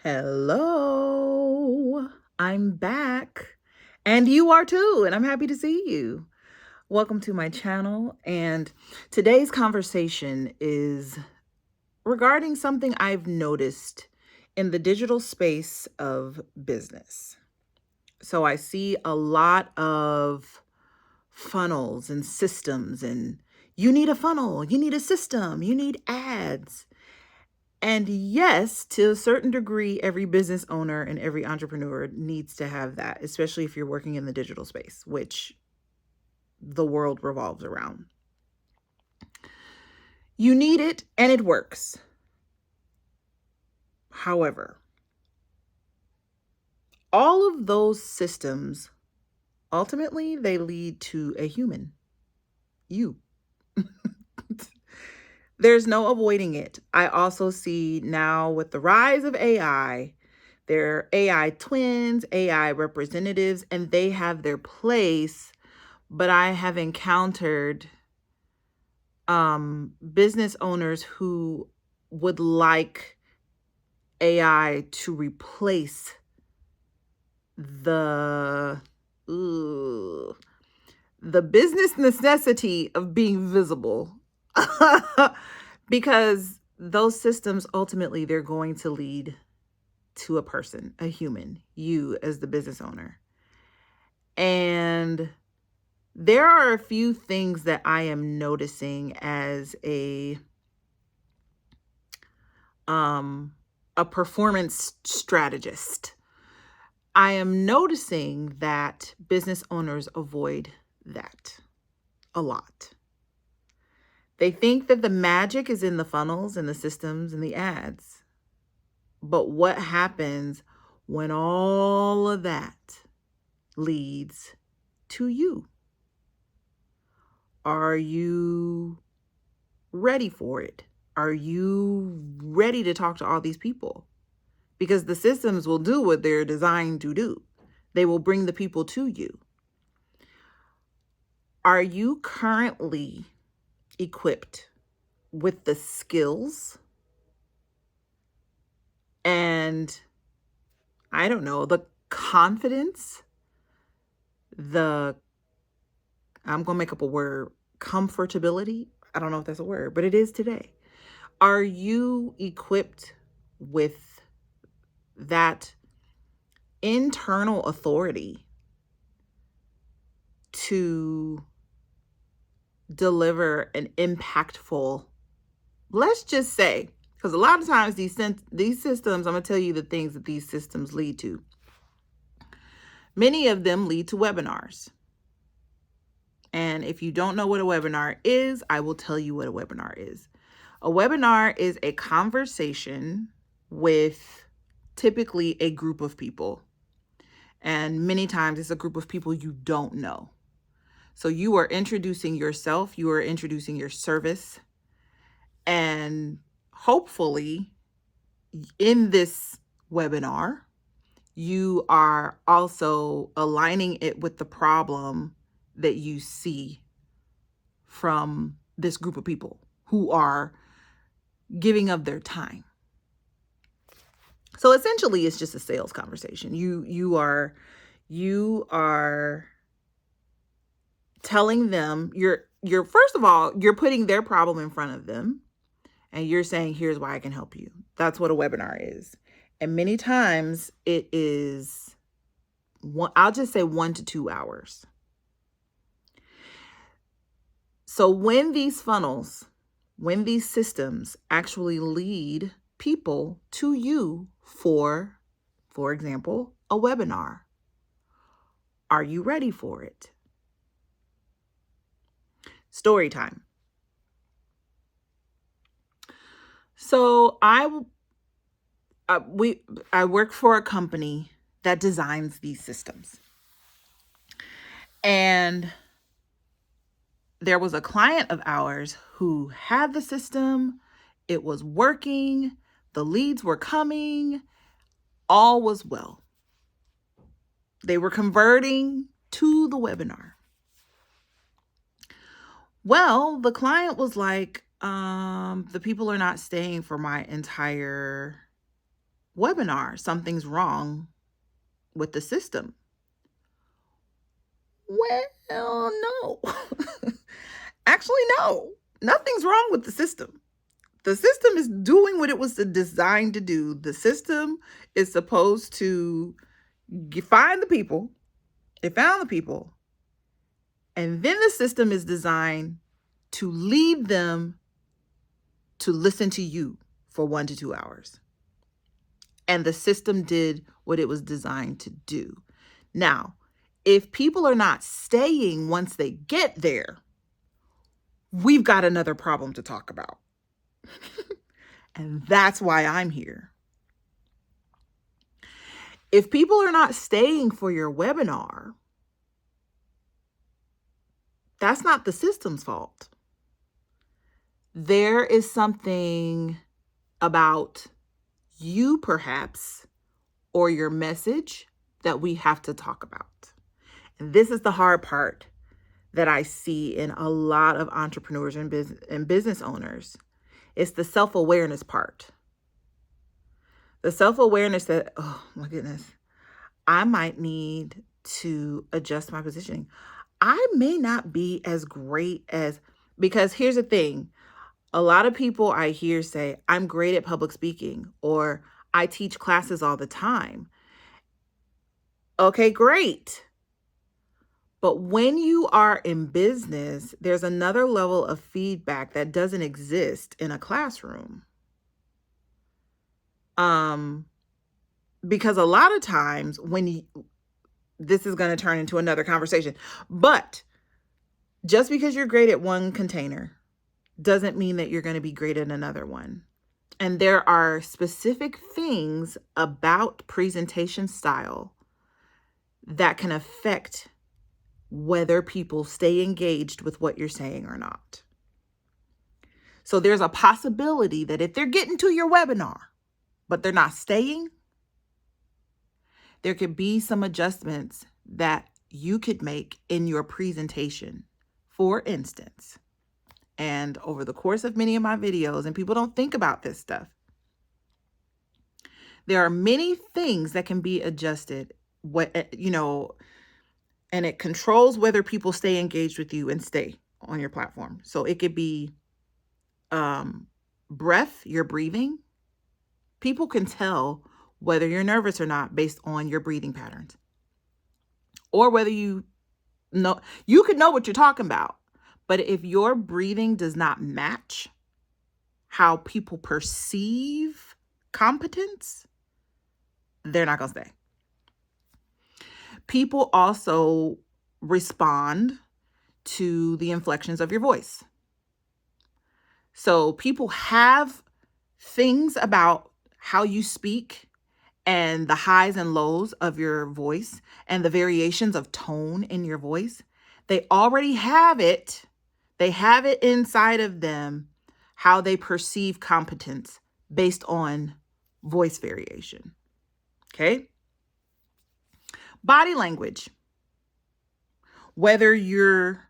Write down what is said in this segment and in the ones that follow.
Hello, I'm back. And you are too, and I'm happy to see you. Welcome to my channel. And today's conversation is regarding something I've noticed in the digital space of business. So I see a lot of funnels and systems, and you need a funnel, you need a system, you need ads. And yes, to a certain degree, every business owner and every entrepreneur needs to have that, especially if you're working in the digital space, which the world revolves around. You need it and it works. However, all of those systems, ultimately, they lead to a human, you. There's no avoiding it. I also see now with the rise of AI, there are AI twins, AI representatives, and they have their place. But I have encountered business owners who would like AI to replace the ooh, the business necessity of being visible. Because those systems ultimately they're going to lead to a person, a human, you as the business owner. And there are a few things that I am noticing as a performance strategist. I am noticing that business owners avoid that a lot. They think that the magic is in the funnels and the systems and the ads. But what happens when all of that leads to you? Are you ready for it? Are you ready to talk to all these people? Because the systems will do what they're designed to do. They will bring the people to you. Are you currently equipped with the skills and, I don't know, the confidence, I'm going to make up a word, comfortability? I don't know if that's a word, but it is today. Are you equipped with that internal authority to deliver an impactful, let's just say, because a lot of times these systems, I'm going to tell you the things that these systems lead to. Many of them lead to webinars. And if you don't know what a webinar is, I will tell you what a webinar is. A webinar is a conversation with typically a group of people. And many times it's a group of people you don't know. So you are introducing yourself, you are introducing your service, and hopefully in this webinar, you are also aligning it with the problem that you see from this group of people who are giving of their time. So essentially it's just a sales conversation. You are telling them, you're first of all, you're putting their problem in front of them and you're saying, here's why I can help you. That's what a webinar is. And many times it is I'll just say 1 to 2 hours. So when these funnels, when these systems actually lead people to you for example, a webinar, are you ready for it? Story time. So I work for a company that designs these systems. And there was a client of ours who had the system. It was working. The leads were coming. All was well. They were converting to the webinar. Well, the client was like, the people are not staying for my entire webinar. Something's wrong with the system. Well, no. Actually, no. Nothing's wrong with the system. The system is doing what it was designed to do. The system is supposed to find the people. It found the people. And then the system is designed to lead them to listen to you for 1 to 2 hours. And the system did what it was designed to do. Now, if people are not staying once they get there, we've got another problem to talk about. And that's why I'm here. If people are not staying for your webinar, that's not the system's fault. There is something about you, perhaps, or your message that we have to talk about. And this is the hard part that I see in a lot of entrepreneurs and business owners. It's the self-awareness part. The self-awareness that, oh my goodness, I might need to adjust my positioning. I may not be as great as, because here's the thing. A lot of people I hear say, I'm great at public speaking, or I teach classes all the time. Okay, great. But when you are in business, there's another level of feedback that doesn't exist in a classroom. Because a lot of times this is going to turn into another conversation, but just because you're great at one container doesn't mean that you're going to be great at another one. And there are specific things about presentation style that can affect whether people stay engaged with what you're saying or not. So there's a possibility that if they're getting to your webinar, but they're not staying, there could be some adjustments that you could make in your presentation. For instance, and over the course of many of my videos, and people don't think about this stuff, there are many things that can be adjusted, and it controls whether people stay engaged with you and stay on your platform. So it could be breath, your breathing. People can tell whether you're nervous or not based on your breathing patterns. Or whether you could know what you're talking about. But if your breathing does not match how people perceive competence, they're not going to stay. People also respond to the inflections of your voice. So people have things about how you speak and the highs and lows of your voice and the variations of tone in your voice. They already have it. They have it inside of them, how they perceive competence based on voice variation. Okay? Body language. What your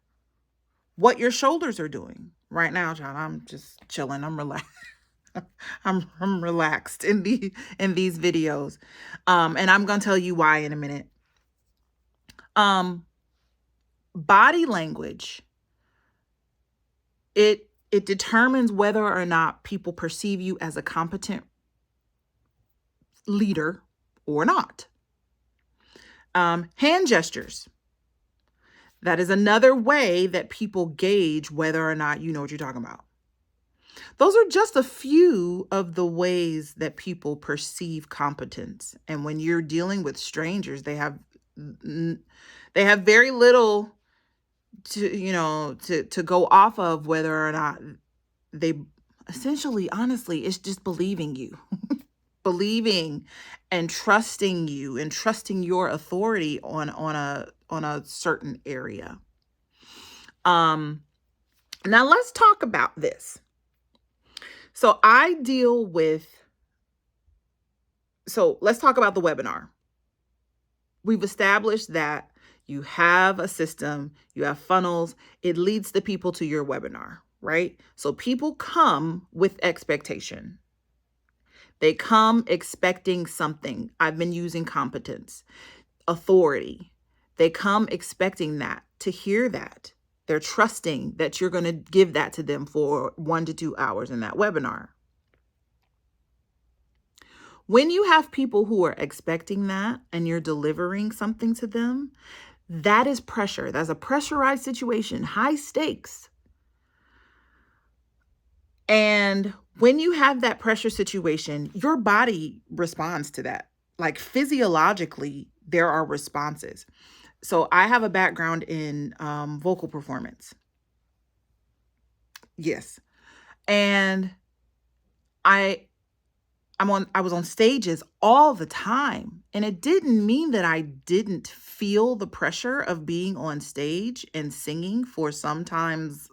shoulders are doing. Right now, John, I'm just chilling. I'm relaxed. I'm relaxed in these videos. And I'm going to tell you why in a minute. Body language, it determines whether or not people perceive you as a competent leader or not. Hand gestures. That is another way that people gauge whether or not you know what you're talking about. Those are just a few of the ways that people perceive competence. And when you're dealing with strangers, they have very little to go off of whether or not they essentially, honestly, it's just believing you. Believing and trusting you and trusting your authority on a certain area. Now let's talk about this. So let's talk about the webinar. We've established that you have a system, you have funnels, it leads the people to your webinar, right? So people come with expectation. They come expecting something. I've been using competence, authority. They come expecting that, to hear that. They're trusting that you're going to give that to them for 1 to 2 hours in that webinar. When you have people who are expecting that and you're delivering something to them, that is pressure. That's a pressurized situation, high stakes. And when you have that pressure situation, your body responds to that. Like physiologically, there are responses. So I have a background in vocal performance. Yes. And I was on stages all the time. And it didn't mean that I didn't feel the pressure of being on stage and singing for sometimes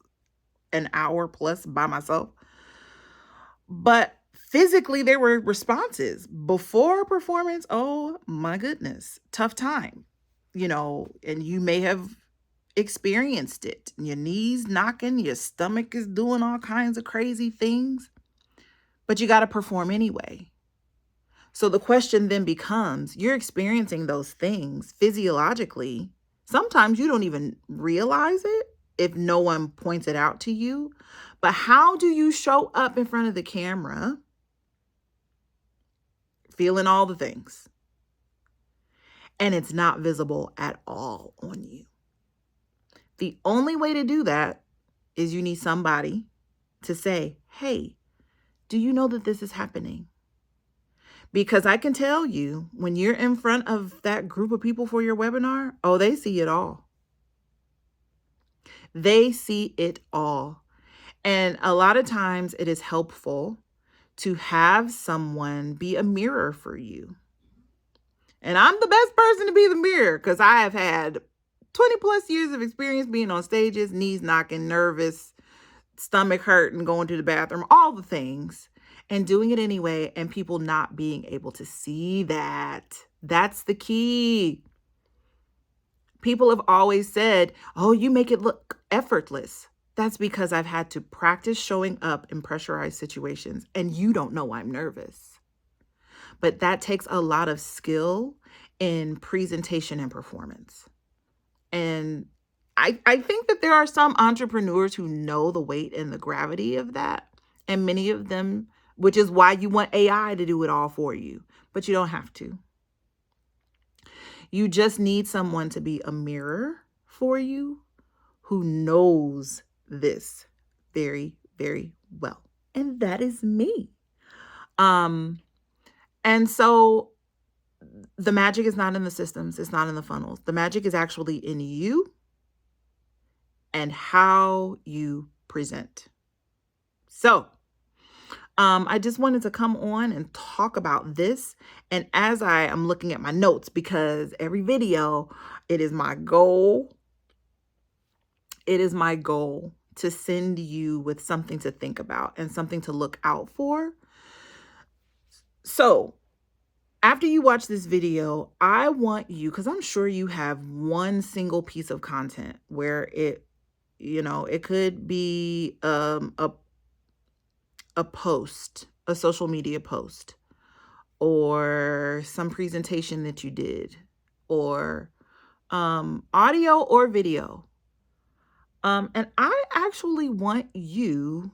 an hour plus by myself. But physically, there were responses before performance. Oh my goodness, tough time, and you may have experienced it. Your knees knocking, your stomach is doing all kinds of crazy things, but you got to perform anyway. So the question then becomes, you're experiencing those things physiologically. Sometimes you don't even realize it if no one points it out to you. But how do you show up in front of the camera feeling all the things and it's not visible at all on you? The only way to do that is you need somebody to say, hey, do you know that this is happening? Because I can tell you, when you're in front of that group of people for your webinar, oh, they see it all. They see it all. And a lot of times it is helpful to have someone be a mirror for you. And I'm the best person to be the mirror because I have had 20 plus years of experience being on stages, knees knocking, nervous, stomach hurting, going to the bathroom, all the things, and doing it anyway, and people not being able to see that. That's the key. People have always said, oh, you make it look effortless. That's because I've had to practice showing up in pressurized situations, and you don't know I'm nervous. But that takes a lot of skill in presentation and performance. And I think that there are some entrepreneurs who know the weight and the gravity of that. And many of them, which is why you want AI to do it all for you. But you don't have to. You just need someone to be a mirror for you who knows this very, very well. And that is me. And so the magic is not in the systems. It's not in the funnels. The magic is actually in you and how you present. So I just wanted to come on and talk about this. And as I am looking at my notes, because every video, it is my goal. It is my goal to send you with something to think about and something to look out for. So after you watch this video, I want you, because I'm sure you have one single piece of content where it could be a post, a social media post, or some presentation that you did, or audio or video. And I actually want you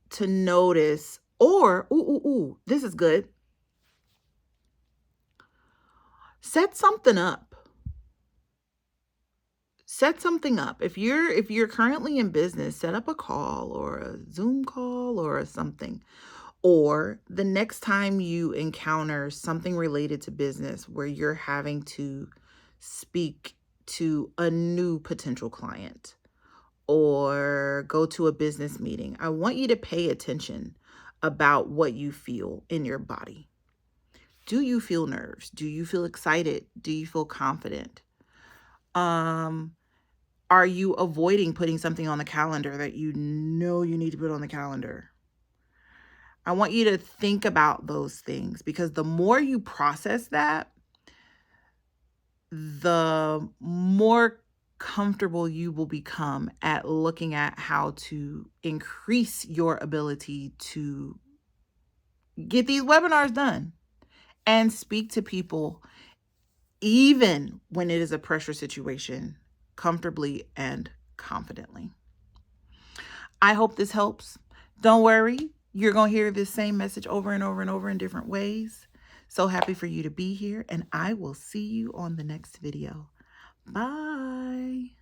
to notice, or, this is good. Set something up. Set something up. If you're currently in business, set up a call or a Zoom call or something. Or the next time you encounter something related to business where you're having to speak to a new potential client or go to a business meeting, I want you to pay attention about what you feel in your body. Do you feel nerves? Do you feel excited? Do you feel confident? Are you avoiding putting something on the calendar that you know you need to put on the calendar? I want you to think about those things, because the more you process that, the more comfortable you will become at looking at how to increase your ability to Get these webinars done and speak to people, even when it is a pressure situation, comfortably and confidently. I hope this helps. Don't worry, you're going to hear this same message over and over and over in different ways. So happy for you to be here, and I will see you on the next video. Bye.